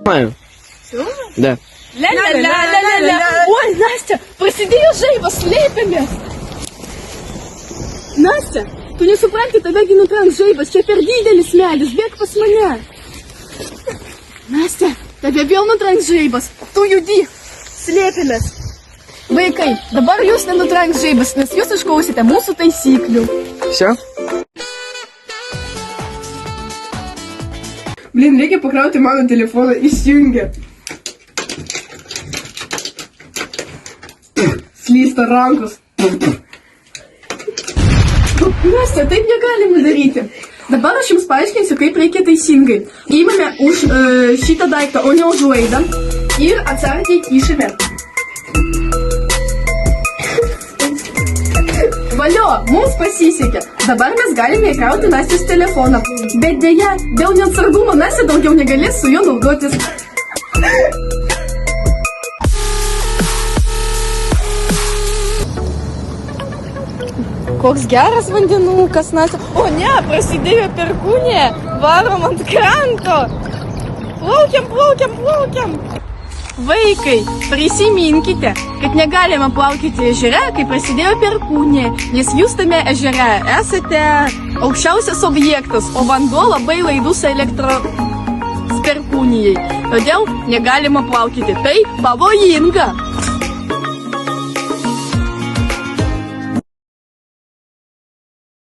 Да. Ля-ля-ля-ля-ля-ля. Ой, Настя, prasidėjo žaibas, slėpėmės. Настя, tu nesupranti, tavegi nutranks žaibas, čia per didelis medis, bėk pas mane. Настя, tave vėl nutranks žaibas, tu judi, slėpėmės. Vaikai, dabar jūs nenutranks žaibas, nes jūs išklausėte mūsų taisyklių. Все? Блін, reikia pakrauti mano telefoną, įsijungia. Slysta rankos. Настя, taip negalime daryti. Dabar aš jums paaiškinsiu, kaip reikia teisingai. Įmame už šitą daiktą, o ne už laidą. Ir atsargiai kišame. Valio, mums pasisekė. Dabar mes galime įkrauti Nastės telefoną. Bet dėja, dėl neatsargumo Nastė daugiau negalės su juo naudotis. Koks geras vandenukas, Nastė. O ne, prasidėjo perkūnė. Varom ant kranto. Plaukiam, plaukiam, plaukiam. Vaikai, prisiminkite, kad negalima plaukyti ežere, kai prasidėjo perkūnė, nes jūs tame ežere esate aukščiausias objektas, o vanduo labai laidus elektros perkūnijai. Todėl negalima plaukyti. Tai pavojinga.